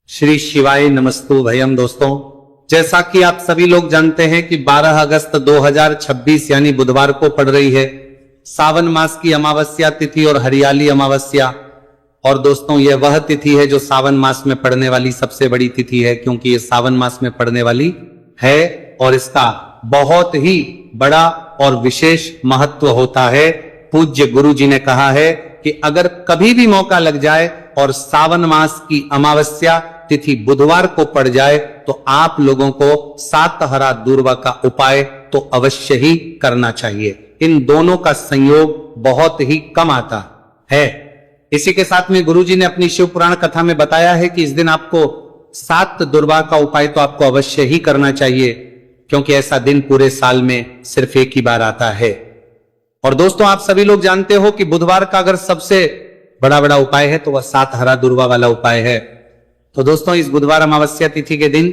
श्री शिवाय नमस्तु भयम। दोस्तों, जैसा कि आप सभी लोग जानते हैं कि 12 अगस्त 2026 यानी बुधवार को पड़ रही है सावन मास की अमावस्या तिथि और हरियाली अमावस्या। और दोस्तों, यह वह तिथि है जो सावन मास में पड़ने वाली सबसे बड़ी तिथि है, क्योंकि यह सावन मास में पड़ने वाली है और इसका बहुत ही बड़ा और विशेष महत्व होता है। पूज्य गुरु जी ने कहा है कि अगर कभी भी मौका लग जाए और सावन मास की अमावस्या तिथि बुधवार को पड़ जाए तो आप लोगों को सात हरा दूर्वा का उपाय तो अवश्य ही करना चाहिए। इन दोनों का संयोग बहुत ही कम आता है। इसी के साथ में गुरुजी ने अपनी शिव पुराण कथा में बताया है कि इस दिन आपको सात दुर्वा का उपाय तो आपको अवश्य ही करना चाहिए, क्योंकि ऐसा दिन पूरे साल में सिर्फ एक ही बार आता है। और दोस्तों, आप सभी लोग जानते हो कि बुधवार का अगर सबसे बड़ा उपाय है तो वह सात हरा दूर्वा वाला उपाय है। तो दोस्तों, इस बुधवार अमावस्या तिथि के दिन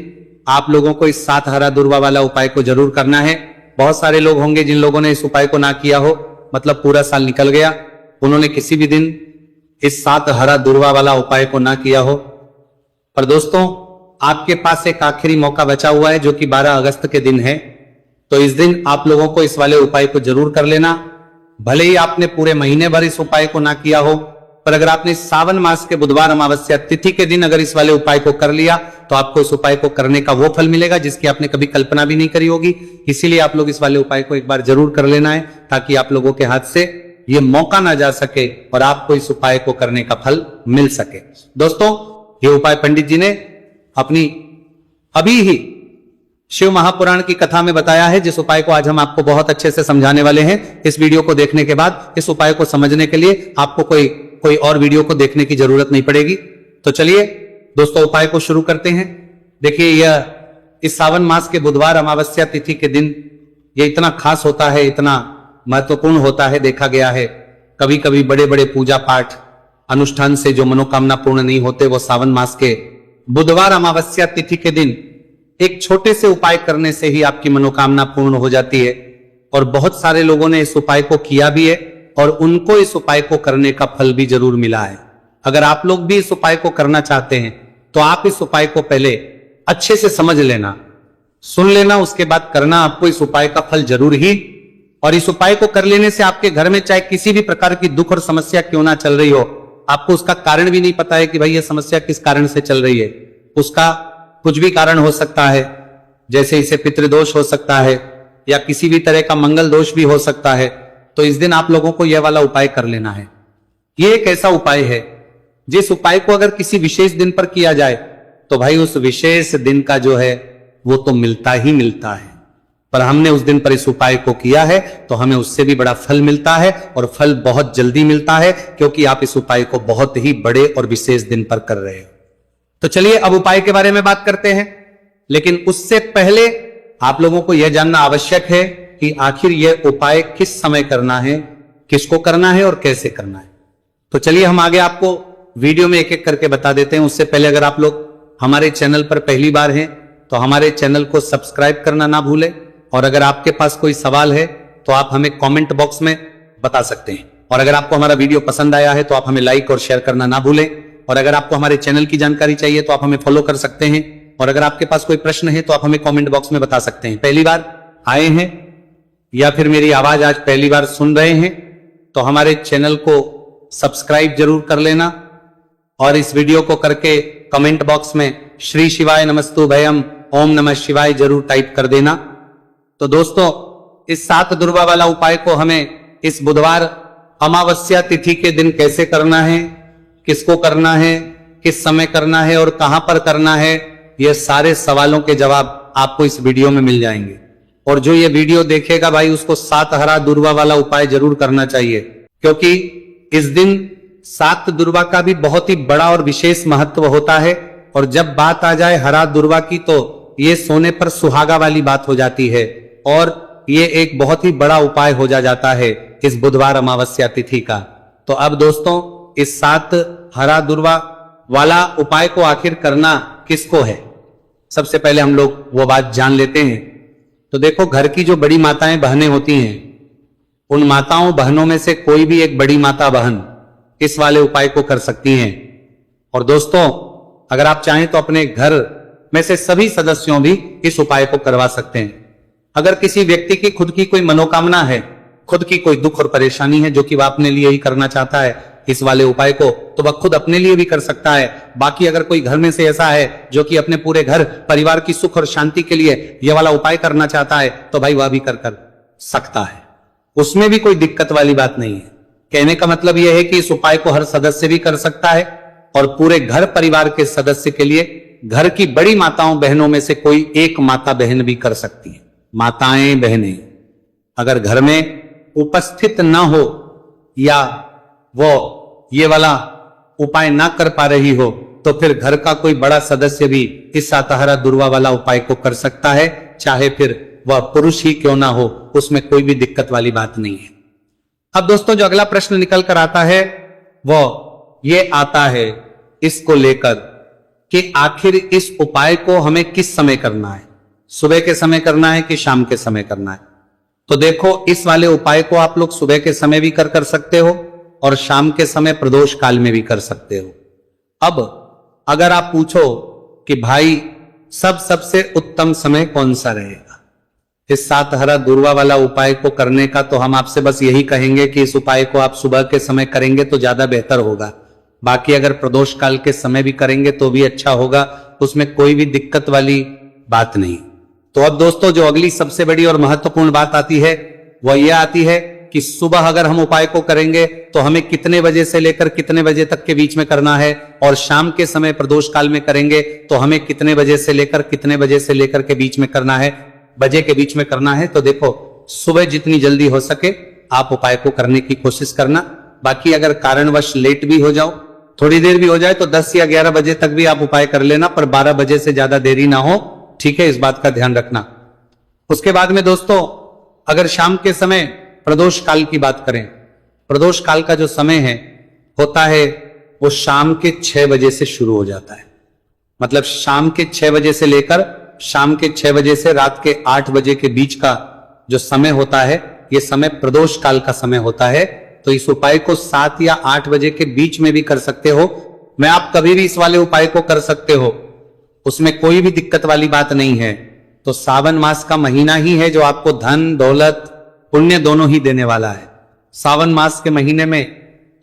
आप लोगों को इस सात हरा दूर्वा वाला उपाय को जरूर करना है। बहुत सारे लोग होंगे जिन लोगों ने इस उपाय को ना किया हो, मतलब पूरा साल निकल गया, उन्होंने किसी भी दिन इस सात हरा दूर्वा वाला उपाय को ना किया हो। पर दोस्तों, आपके पास एक आखिरी मौका बचा हुआ है जो कि 12 अगस्त के दिन है। तो इस दिन आप लोगों को इस वाले उपाय को जरूर कर लेना। भले ही आपने पूरे महीने भर इस उपाय को ना किया हो, पर अगर आपने सावन मास के बुधवार अमावस्या तिथि के दिन अगर इस वाले उपाय को कर लिया तो आपको इस उपाय को करने का वो फल मिलेगा जिसकी आपने कभी कल्पना भी नहीं करी होगी। इसीलिए आप लोग इस वाले उपाय को एक बार जरूर कर लेना है, ताकि आप लोगों के हाथ से ये मौका ना जा सके और आपको इस उपाय को करने का फल मिल सके। दोस्तों, ये उपाय पंडित जी ने अपनी अभी ही शिव महापुराण की कथा में बताया है, जिस उपाय को आज हम आपको बहुत अच्छे से समझाने वाले हैं। इस वीडियो को देखने के बाद इस उपाय को समझने के लिए आपको कोई और वीडियो को देखने की जरूरत नहीं पड़ेगी। तो चलिए दोस्तों, उपाय को शुरू करते हैं। देखिए, यह इस सावन मास के बुधवार अमावस्या तिथि के दिन यह इतना खास होता है, इतना महत्वपूर्ण होता है। देखा गया है कभी कभी बड़े बड़े पूजा पाठ अनुष्ठान से जो मनोकामना पूर्ण नहीं होते, वो सावन मास के बुधवार अमावस्या तिथि के दिन एक छोटे से उपाय करने से ही आपकी मनोकामना पूर्ण हो जाती है। और बहुत सारे लोगों ने इस उपाय को किया भी है और उनको इस उपाय को करने का फल भी जरूर मिला है। अगर आप लोग भी इस उपाय को करना चाहते हैं तो आप इस उपाय को पहले अच्छे से समझ लेना, सुन लेना, उसके बाद करना। आपको इस उपाय का फल जरूर ही, और इस उपाय को कर लेने से आपके घर में चाहे किसी भी प्रकार की दुख और समस्या क्यों ना चल रही हो, आपको उसका कारण भी नहीं पता है कि भाई ये समस्या किस कारण से चल रही है, उसका कुछ भी कारण हो सकता है। जैसे इसे पितृदोष हो सकता है या किसी भी तरह का मंगल दोष भी हो सकता है। तो इस दिन आप लोगों को यह वाला उपाय कर लेना है। यह एक ऐसा उपाय है जिस उपाय को अगर किसी विशेष दिन पर किया जाए तो भाई उस विशेष दिन का जो है वो तो मिलता ही मिलता है। पर हमने उस दिन पर इस उपाय को किया है तो हमें उससे भी बड़ा फल मिलता है, और फल बहुत जल्दी मिलता है, क्योंकि आप इस उपाय को बहुत ही बड़े और विशेष दिन पर कर रहे हो। तो चलिए अब उपाय के बारे में बात करते हैं। लेकिन उससे पहले आप लोगों को यह जानना आवश्यक है कि आखिर यह उपाय किस समय करना है, किसको करना है और कैसे करना है। तो चलिए हम आगे आपको वीडियो में एक एक करके बता देते हैं। उससे पहले अगर आप लोग हमारे चैनल पर पहली बार हैं तो हमारे चैनल को सब्सक्राइब करना ना भूलें, और अगर आपके पास कोई सवाल है तो आप हमें कमेंट बॉक्स में बता सकते हैं। और अगर आपको हमारा वीडियो पसंद आया है तो आप हमें लाइक और शेयर करना ना भूलें। और अगर आपको हमारे चैनल की जानकारी चाहिए तो आप हमें फॉलो कर सकते हैं। और अगर आपके पास कोई प्रश्न है तो आप हमें कमेंट बॉक्स में बता सकते हैं। पहली बार आए हैं या फिर मेरी आवाज आज पहली बार सुन रहे हैं तो हमारे चैनल को सब्सक्राइब जरूर कर लेना, और इस वीडियो को करके कमेंट बॉक्स में श्री शिवाय नमस्तु भयम ओम नमः शिवाय जरूर टाइप कर देना। तो दोस्तों, इस सात दुर्वा वाला उपाय को हमें इस बुधवार अमावस्या तिथि के दिन कैसे करना है, किसको करना है, किस समय करना है और कहां पर करना है, यह सारे सवालों के जवाब आपको इस वीडियो में मिल जाएंगे। और जो ये वीडियो देखेगा भाई, उसको सात हरा दुर्वा वाला उपाय जरूर करना चाहिए, क्योंकि इस दिन सात दुर्वा का भी बहुत ही बड़ा और विशेष महत्व होता है। और जब बात आ जाए हरा दुर्वा की तो ये सोने पर सुहागा वाली बात हो जाती है, और ये एक बहुत ही बड़ा उपाय हो जाता है इस बुधवार अमावस्या तिथि का। तो अब दोस्तों, इस सात हरा दुर्वा वाला उपाय को आखिर करना किसको है, सबसे पहले हम लोग वो बात जान लेते हैं। तो देखो, घर की जो बड़ी माताएं बहनें होती हैं, उन माताओं बहनों में से कोई भी एक बड़ी माता बहन इस वाले उपाय को कर सकती हैं। और दोस्तों, अगर आप चाहें तो अपने घर में से सभी सदस्यों भी इस उपाय को करवा सकते हैं। अगर किसी व्यक्ति की खुद की कोई मनोकामना है, खुद की कोई दुख और परेशानी है जो कि वह अपने लिए ही करना चाहता है इस वाले उपाय को, तो वह खुद अपने लिए भी कर सकता है। बाकी अगर कोई घर में से ऐसा है जो कि अपने पूरे घर परिवार की सुख और शांति के लिए यह वाला उपाय करना चाहता है, तो भाई वह भी कर सकता है, उसमें भी कोई दिक्कत वाली बात नहीं है। कहने का मतलब यह है कि इस उपाय को हर सदस्य भी कर सकता है और पूरे घर परिवार के सदस्य के लिए घर की बड़ी माताओं बहनों में से कोई एक माता बहन भी कर सकती है। माताएं बहनें अगर घर में उपस्थित ना हो या वो ये वाला उपाय ना कर पा रही हो, तो फिर घर का कोई बड़ा सदस्य भी इस सातहरा दुर्वा वाला उपाय को कर सकता है, चाहे फिर वह पुरुष ही क्यों ना हो, उसमें कोई भी दिक्कत वाली बात नहीं है। अब दोस्तों जो अगला प्रश्न निकल कर आता है वो ये आता है इसको लेकर कि आखिर इस उपाय को हमें किस समय करना है, सुबह के समय करना है कि शाम के समय करना है। तो देखो इस वाले उपाय को आप लोग सुबह के समय भी कर सकते हो और शाम के समय प्रदोष काल में भी कर सकते हो। अब अगर आप पूछो कि भाई सबसे उत्तम समय कौन सा रहेगा इस सातहरा दुर्वा वाला उपाय को करने का, तो हम आपसे बस यही कहेंगे कि इस उपाय को आप सुबह के समय करेंगे तो ज्यादा बेहतर होगा। बाकी अगर प्रदोष काल के समय भी करेंगे तो भी अच्छा होगा, उसमें कोई भी दिक्कत वाली बात नहीं। तो अब दोस्तों जो अगली सबसे बड़ी और महत्वपूर्ण बात आती है वह यह आती है कि सुबह अगर हम उपाय को करेंगे तो हमें कितने बजे से लेकर कितने बजे तक के बीच में करना है, और शाम के समय प्रदोष काल में करेंगे तो हमें कितने बजे से लेकर कितने बजे से लेकर के बीच में करना है, बजे के बीच में करना है। तो देखो सुबह जितनी जल्दी हो सके आप उपाय को करने की कोशिश करना। बाकी अगर कारणवश लेट भी हो जाओ, थोड़ी देर भी हो जाए, तो 10 या 11 बजे तक भी आप उपाय कर लेना, पर 12 बजे से ज्यादा देरी ना हो, ठीक है, इस बात का ध्यान रखना। उसके बाद में दोस्तों अगर शाम के समय प्रदोष काल की बात करें, प्रदोष काल का जो समय है होता है वो शाम के 6 बजे से शुरू हो जाता है। मतलब शाम के 6 बजे से लेकर शाम के 6 बजे से रात के 8 बजे के बीच का जो समय होता है, ये समय प्रदोष काल का समय होता है। तो इस उपाय को 7 या 8 बजे के बीच में भी कर सकते हो। मैं आप कभी भी इस वाले उपाय को कर सकते हो, उसमें कोई भी दिक्कत वाली बात नहीं है। तो सावन मास का महीना ही है जो आपको धन दौलत पुण्य दोनों ही देने वाला है। सावन मास के महीने में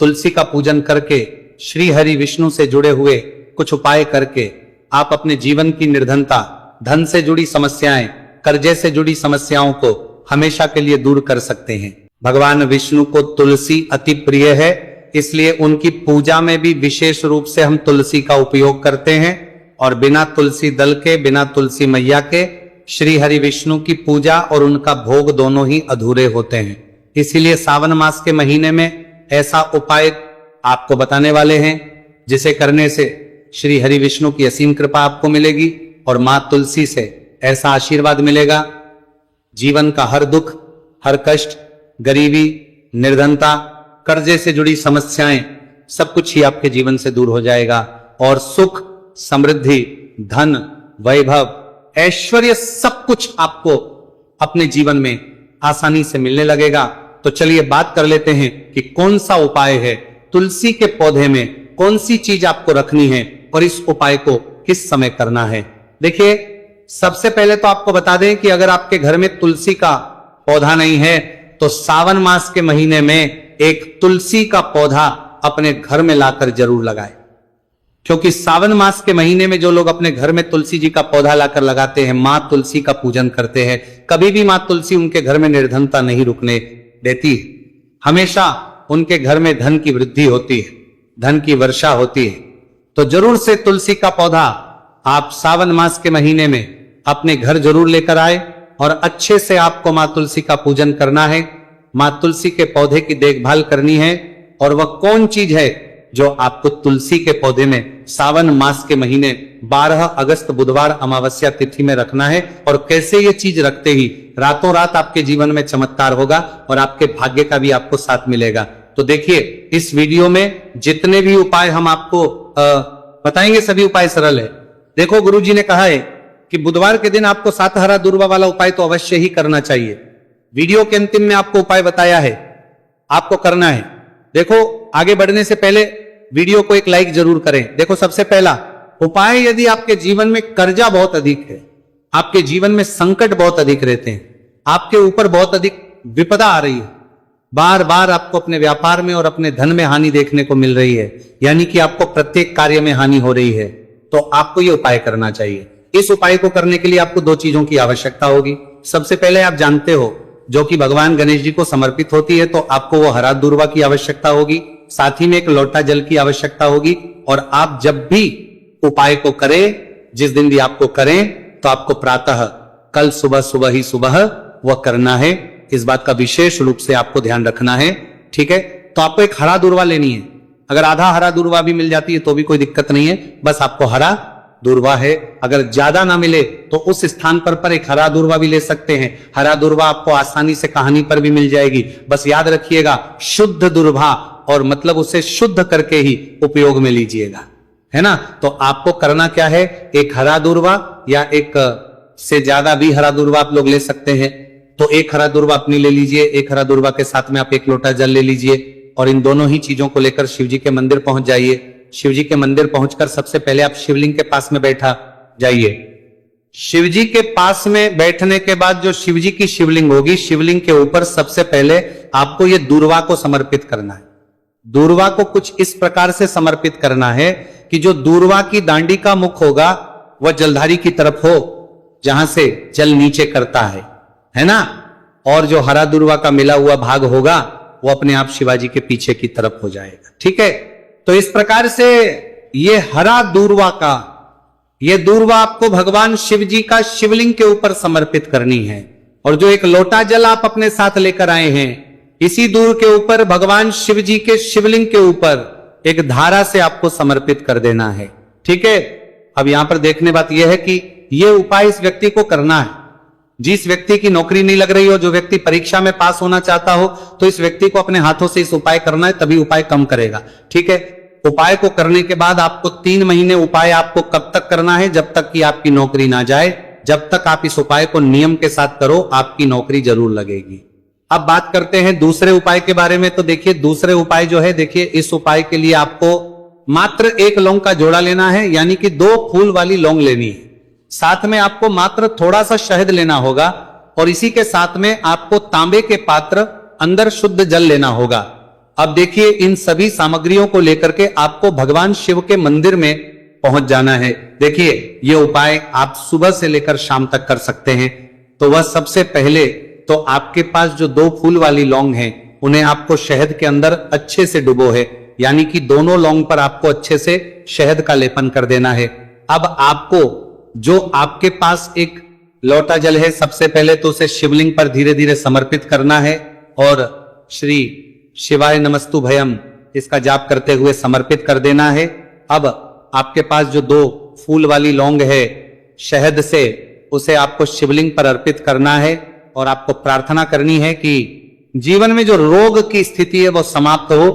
तुलसी का पूजन करके, श्री हरि विष्णु से जुड़े हुए कुछ उपाय करके आप अपने जीवन की निर्धनता, धन से जुड़ी समस्याएं, कर्जे से जुड़ी समस्याओं को हमेशा के लिए दूर कर सकते हैं। भगवान विष्णु को तुलसी अति प्रिय है, इसलिए उनकी पूजा में भी विशेष रूप से हम तुलसी का उपयोग करते हैं। और बिना तुलसी दल के, बिना तुलसी मैया के श्री हरि विष्णु की पूजा और उनका भोग दोनों ही अधूरे होते हैं। इसीलिए सावन मास के महीने में ऐसा उपाय आपको बताने वाले हैं जिसे करने से श्री हरि विष्णु की असीम कृपा आपको मिलेगी और मां तुलसी से ऐसा आशीर्वाद मिलेगा, जीवन का हर दुख, हर कष्ट, गरीबी, निर्धनता, कर्जे से जुड़ी समस्याएं, सब कुछ ही आपके जीवन से दूर हो जाएगा और सुख, समृद्धि, धन, वैभव, ऐश्वर्य सब कुछ आपको अपने जीवन में आसानी से मिलने लगेगा। तो चलिए बात कर लेते हैं कि कौन सा उपाय है, तुलसी के पौधे में कौन सी चीज आपको रखनी है और इस उपाय को किस समय करना है। देखिए सबसे पहले तो आपको बता दें कि अगर आपके घर में तुलसी का पौधा नहीं है तो सावन मास के महीने में एक तुलसी का पौधा अपने घर में लाकर जरूर लगाए, क्योंकि सावन मास के महीने में जो लोग अपने घर में तुलसी जी का पौधा लाकर लगाते हैं, मां तुलसी का पूजन करते हैं, कभी भी मां तुलसी उनके घर में निर्धनता नहीं रुकने देती। हमेशा उनके घर में धन की वृद्धि होती है, धन की वर्षा होती है। तो जरूर से तुलसी का पौधा आप सावन मास के महीने में अपने घर जरूर लेकर आए और अच्छे से आपको मां तुलसी का पूजन करना है, मां तुलसी के पौधे की देखभाल करनी है। और वह कौन चीज है जो आपको तुलसी के पौधे में सावन मास के महीने 12 अगस्त बुधवार अमावस्या तिथि में रखना है, और कैसे ये चीज रखते ही रातों रात आपके जीवन में चमत्कार होगा और आपके भाग्य का भी आपको साथ मिलेगा। तो देखिए इस वीडियो में जितने भी उपाय हम आपको बताएंगे सभी उपाय सरल है। देखो गुरुजी ने कहा है कि बुधवार के दिन आपको सातहरा दुर्वा वाला उपाय तो अवश्य ही करना चाहिए। वीडियो के अंतिम में आपको उपाय बताया है, आपको करना है। देखो आगे बढ़ने से पहले वीडियो को एक लाइक जरूर करें। देखो सबसे पहला उपाय, यदि आपके जीवन में कर्जा बहुत अधिक है, आपके जीवन में संकट बहुत अधिक रहते हैं, आपके ऊपर बहुत अधिक विपदा आ रही है, बार बार आपको अपने व्यापार में और अपने धन में हानि देखने को मिल रही है, यानी कि आपको प्रत्येक कार्य में हानि हो रही है, तो आपको यह उपाय करना चाहिए। इस उपाय को करने के लिए आपको दो चीजों की आवश्यकता होगी। सबसे पहले आप जानते हो, जो कि भगवान गणेश जी को समर्पित होती है, तो आपको वो हरा दूर्वा की आवश्यकता होगी, साथ ही में एक लोटा जल की आवश्यकता होगी। और आप जब भी उपाय को करें, जिस दिन भी आपको करें, तो आपको प्रातः कल सुबह ही सुबह वह करना है। इस बात का विशेष रूप से आपको ध्यान रखना है, ठीक है। तो आपको एक हरा दूर्वा लेनी है। अगर आधा हरा दूर्वा भी मिल जाती है तो भी कोई दिक्कत नहीं है, बस आपको हरा दूर्वा है। अगर ज्यादा ना मिले तो उस स्थान पर एक हरा दूर्वा भी ले सकते हैं। हरा दूर्वा आपको आसानी से कहानी पर भी मिल जाएगी। बस याद रखिएगा, शुद्ध दूर्वा, और मतलब उसे शुद्ध करके ही उपयोग में लीजिएगा, है ना। तो आपको करना क्या है, एक हरा दूर्वा या एक से ज्यादा भी हरा दूर्वा आप लोग ले सकते हैं। तो एक हरा दूर्वा अपनी ले लीजिए, एक हरा दूर्वा के साथ में आप एक लोटा जल ले लीजिए, और इन दोनों ही चीजों को लेकर शिव जी के मंदिर पहुंच जाइए। शिव जी के मंदिर पहुंचकर सबसे पहले आप शिवलिंग के पास में बैठा जाइए। शिव जी के पास में बैठने के बाद जो शिव जी की शिवलिंग होगी, शिवलिंग के ऊपर सबसे पहले आपको ये दूर्वा को समर्पित करना है। दूर्वा को कुछ इस प्रकार से समर्पित करना है कि जो दूर्वा की दांडी का मुख होगा वह जलधारी की तरफ हो, जहां से जल नीचे करता है ना। और जो हरा दूर्वा का मिला हुआ भाग होगा वो अपने आप शिवाजी के पीछे की तरफ हो जाएगा, ठीक है। तो इस प्रकार से ये हरा दूर्वा का, ये दूर्वा आपको भगवान शिव जी का शिवलिंग के ऊपर समर्पित करनी है। और जो एक लोटा जल आप अपने साथ लेकर आए हैं, इसी दूर के ऊपर भगवान शिव जी के शिवलिंग के ऊपर एक धारा से आपको समर्पित कर देना है, ठीक है। अब यहां पर देखने बात यह है कि यह उपाय इस व्यक्ति को करना है जिस व्यक्ति की नौकरी नहीं लग रही हो, जो व्यक्ति परीक्षा में पास होना चाहता हो, तो इस व्यक्ति को अपने हाथों से इस उपाय करना है, तभी उपाय कम करेगा, ठीक है। उपाय को करने के बाद आपको 3 महीने उपाय आपको कब तक करना है, जब तक कि आपकी नौकरी ना जाए। जब तक आप इस उपाय को नियम के साथ करो, आपकी नौकरी जरूर लगेगी। अब बात करते हैं दूसरे उपाय के बारे में। तो देखिए, दूसरे उपाय जो है, देखिए इस उपाय के लिए आपको मात्र 1 लौंग का जोड़ा लेना है, यानी कि 2 फूल वाली लौंग लेनी है। साथ में आपको मात्र थोड़ा सा शहद लेना होगा, और इसी के साथ में आपको तांबे के पात्र अंदर शुद्ध जल लेना होगा। अब देखिए, इन सभी सामग्रियों को लेकर के आपको भगवान शिव के मंदिर में पहुंच जाना है। देखिए, ये उपाय आप सुबह से लेकर शाम तक कर सकते हैं। तो वह सबसे पहले तो आपके पास जो 2 फूल वाली लौंग हैं, उन्हें आपको शहद के अंदर अच्छे से डुबो है, यानी कि दोनों लौंग पर आपको अच्छे से शहद का लेपन कर देना है। अब आपको जो आपके पास एक लोटा जल है, सबसे पहले तो उसे शिवलिंग पर धीरे धीरे समर्पित करना है, और श्री शिवाय नमस्तु भयम इसका जाप करते हुए समर्पित कर देना है। अब आपके पास जो 2 फूल वाली लौंग है, शहद से उसे आपको शिवलिंग पर अर्पित करना है, और आपको प्रार्थना करनी है कि जीवन में जो रोग की स्थिति है वो समाप्त हो,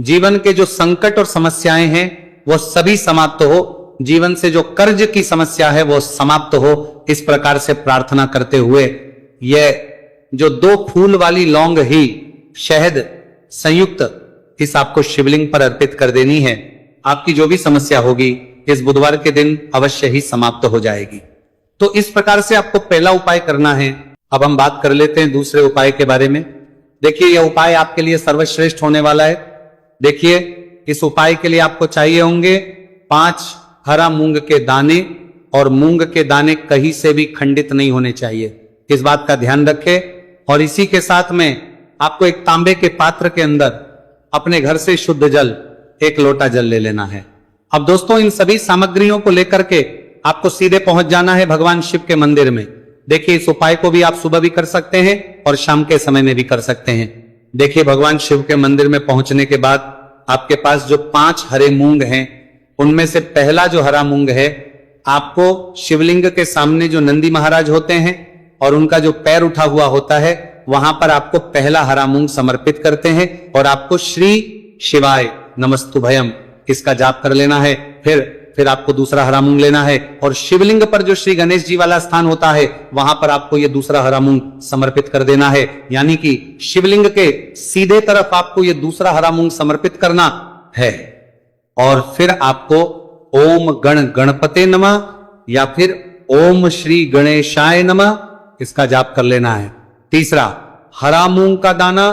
जीवन के जो संकट और समस्याएं हैं वो सभी समाप्त हो, जीवन से जो कर्ज की समस्या है वो समाप्त हो। इस प्रकार से प्रार्थना करते हुए यह जो 2 फूल वाली लौंग ही शहद संयुक्त इस आपको शिवलिंग पर अर्पित कर देनी है। आपकी जो भी समस्या होगी इस बुधवार के दिन अवश्य ही समाप्त हो जाएगी। तो इस प्रकार से आपको पहला उपाय करना है। अब हम बात कर लेते हैं दूसरे उपाय के बारे में। देखिए, यह उपाय आपके लिए सर्वश्रेष्ठ होने वाला है। देखिए, इस उपाय के लिए आपको चाहिए होंगे 5 हरा मूंग के दाने, और मूंग के दाने कहीं से भी खंडित नहीं होने चाहिए, इस बात का ध्यान रखें। और इसी के साथ में आपको एक तांबे के पात्र के अंदर अपने घर से शुद्ध जल 1 लोटा जल ले लेना है। अब दोस्तों, इन सभी सामग्रियों को लेकर के आपको सीधे पहुंच जाना है भगवान शिव के मंदिर में। देखिए, इस उपाय को भी आप सुबह भी कर सकते हैं और शाम के समय में भी कर सकते हैं। देखिए, भगवान शिव के मंदिर में पहुंचने के बाद आपके पास जो 5 हरे मूंग हैं, उनमें से पहला जो हरा मूंग है, आपको शिवलिंग के सामने जो नंदी महाराज होते हैं और उनका जो पैर उठा हुआ होता है, वहां पर आपको पहला हरा मूंग समर्पित करते हैं, और आपको श्री शिवाय नमस्तुभयम इसका जाप कर लेना है। फिर आपको दूसरा हरा मूंग लेना है, और शिवलिंग पर जो श्री गणेश जी वाला स्थान होता है, वहां पर आपको ये दूसरा हरा मूंग समर्पित कर देना है। यानी कि शिवलिंग के सीधे तरफ आपको ये दूसरा हरा मूंग समर्पित करना है, और फिर आपको ओम गण गणपते नमः या फिर ओम श्री गणेशाय नमः, इसका जाप कर लेना है। तीसरा, हरा मूंग का दाना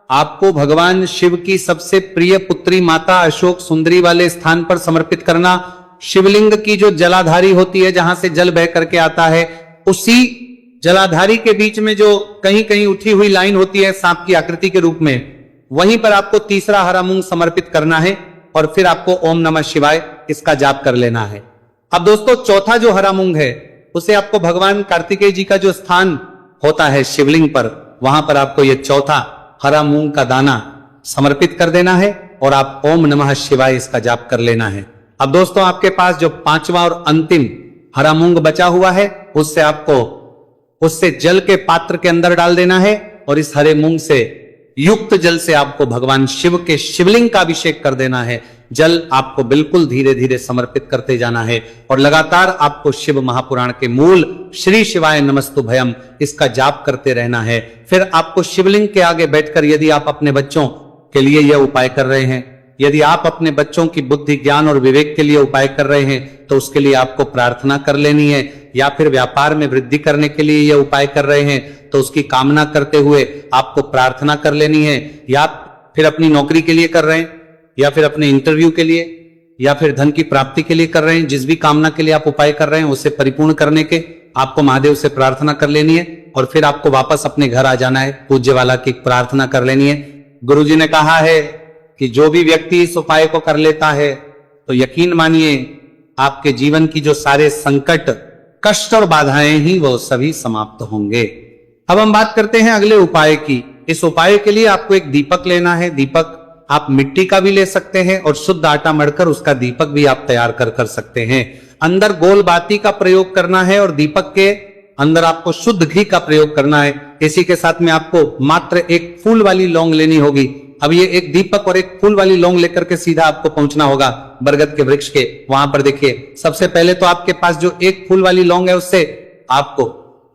आपको भगवान शिव की सबसे प्रिय पुत्री माता अशोक सुंदरी वाले स्थान पर समर्पित करना। शिवलिंग की जो जलाधारी होती है, जहां से जल बह करके आता है, उसी जलाधारी के बीच में जो कहीं कहीं उठी हुई लाइन होती है सांप की आकृति के रूप में, वहीं पर आपको तीसरा हरा मूंग समर्पित करना है और फिर आपको ओम नमः शिवाय इसका जाप कर लेना है। अब दोस्तों, चौथा जो हरा मूंग है उसे आपको भगवान कार्तिकेय जी का जो स्थान होता है शिवलिंग पर, वहां पर आपको ये चौथा हरा मूंग का दाना समर्पित कर देना है और आप ओम नमः शिवाय इसका जाप कर लेना है। अब दोस्तों, आपके पास जो पांचवा और अंतिम हरा मूंग बचा हुआ है, उससे जल के पात्र के अंदर डाल देना है और इस हरे मूंग से युक्त जल से आपको भगवान शिव के शिवलिंग का अभिषेक कर देना है। जल आपको बिल्कुल धीरे धीरे समर्पित करते जाना है और लगातार आपको शिव महापुराण के मूल श्री शिवाय नमस्तुभयम इसका जाप करते रहना है। फिर आपको शिवलिंग के आगे बैठकर, यदि आप अपने बच्चों के लिए यह उपाय कर रहे हैं, यदि आप अपने बच्चों की बुद्धि ज्ञान और विवेक के लिए उपाय कर रहे हैं, तो उसके लिए आपको प्रार्थना कर लेनी है। या फिर व्यापार में वृद्धि करने के लिए यह उपाय कर रहे हैं, तो उसकी कामना करते हुए आपको प्रार्थना कर लेनी है। या फिर अपनी नौकरी के लिए कर रहे हैं, या फिर अपने इंटरव्यू के लिए, या फिर धन की प्राप्ति के लिए कर रहे हैं, जिस भी कामना के लिए आप उपाय कर रहे हैं उसे परिपूर्ण करने के आपको महादेव से प्रार्थना कर लेनी है और फिर आपको वापस अपने घर आ जाना है। पूज्य वाला की प्रार्थना कर लेनी है। गुरुजी ने कहा है कि जो भी व्यक्ति इस उपाय को कर लेता है, तो यकीन मानिए आपके जीवन की जो सारे संकट, कष्ट और बाधाएं ही वो सभी समाप्त होंगे। अब हम बात करते हैं अगले उपाय की। इस उपाय के लिए आपको एक दीपक लेना है। दीपक आप मिट्टी का भी ले सकते हैं और शुद्ध आटा मढ़कर उसका दीपक भी आप तैयार कर सकते हैं। अंदर गोल बाती का प्रयोग करना है और दीपक के अंदर आपको शुद्ध घी का प्रयोग करना है। इसी के साथ में आपको मात्र एक फूल वाली लौंग लेनी होगी। अब ये एक दीपक और एक फूल वाली लौंग लेकर के सीधा आपको पहुंचना होगा बरगद के वृक्ष के। वहां पर देखिए, सबसे पहले तो आपके पास जो एक फूल वाली लौंग है उससे आपको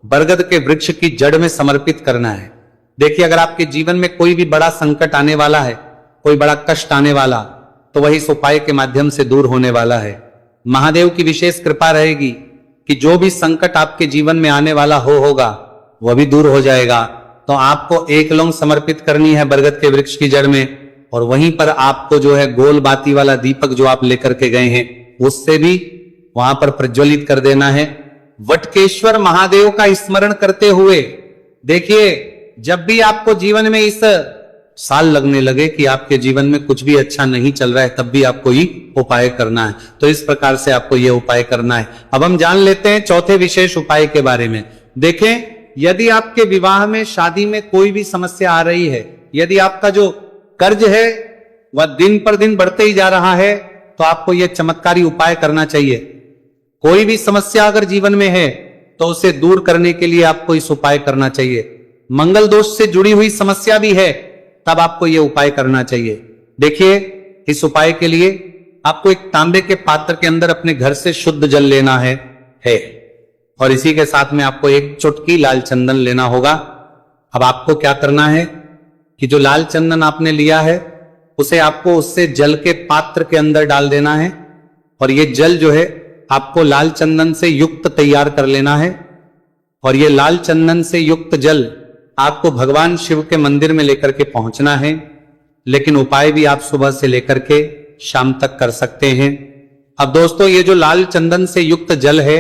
बरगद के वृक्ष की जड़ में समर्पित करना है। देखिए, अगर आपके जीवन में कोई भी बड़ा संकट आने वाला है, कोई बड़ा कष्ट आने वाला, तो वही इस उपाय के माध्यम से दूर होने वाला है। महादेव की विशेष कृपा रहेगी कि जो भी संकट आपके जीवन में आने वाला होगा वह भी दूर हो जाएगा। तो आपको एक लौंग समर्पित करनी है बरगद के वृक्ष की जड़ में और वहीं पर आपको जो है गोल बाती वाला दीपक जो आप लेकर के गए हैं उससे भी वहां पर प्रज्वलित कर देना है। वटकेश्वर महादेव का स्मरण करते हुए देखिए, जब भी आपको जीवन में इस साल लगने लगे कि आपके जीवन में कुछ भी अच्छा नहीं चल रहा है, तब भी आपको ये उपाय करना है। तो इस प्रकार से आपको ये उपाय करना है। अब हम जान लेते हैं चौथे विशेष उपाय के बारे में। देखें, यदि आपके विवाह में, शादी में कोई भी समस्या आ रही है, यदि आपका जो कर्ज है वह दिन पर दिन बढ़ते ही जा रहा है, तो आपको यह चमत्कारी उपाय करना चाहिए। कोई भी समस्या अगर जीवन में है तो उसे दूर करने के लिए आपको इस उपाय करना चाहिए। मंगल दोष से जुड़ी हुई समस्या भी है, तब आपको यह उपाय करना चाहिए। देखिए, इस उपाय के लिए आपको एक तांबे के पात्र के अंदर अपने घर से शुद्ध जल लेना है और इसी के साथ में आपको एक चुटकी लाल चंदन लेना होगा। अब आपको क्या करना है कि जो लाल चंदन आपने लिया है उसे आपको उससे जल के पात्र के अंदर डाल देना है और ये जल जो है आपको लाल चंदन से युक्त तैयार कर लेना है। और ये लाल चंदन से युक्त जल आपको भगवान शिव के मंदिर में लेकर के पहुंचना है। लेकिन उपाय भी आप सुबह से लेकर के शाम तक कर सकते हैं। अब दोस्तों, ये जो लाल चंदन से युक्त जल है,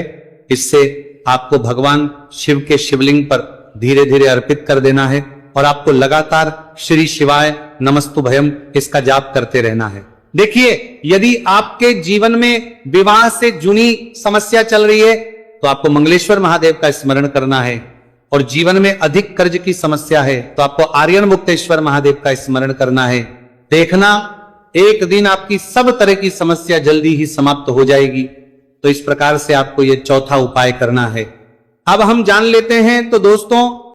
इससे आपको भगवान शिव के शिवलिंग पर धीरे धीरे अर्पित कर देना है और आपको लगातार श्री शिवाय नमस्तुभयम इसका जाप करते रहना है। देखिए, यदि आपके जीवन में विवाह से जुड़ी समस्या चल रही है तो आपको मंगलेश्वर महादेव का स्मरण करना है और जीवन में अधिक कर्ज की समस्या है तो आपको आर्यन मुक्तेश्वर महादेव का स्मरण करना है। देखना, एक दिन आपकी सब तरह की समस्या जल्दी ही समाप्त हो जाएगी। तो इस प्रकार से आपको यह चौथा उपाय करना है। अब हम जान लेते हैं। तो दोस्तों,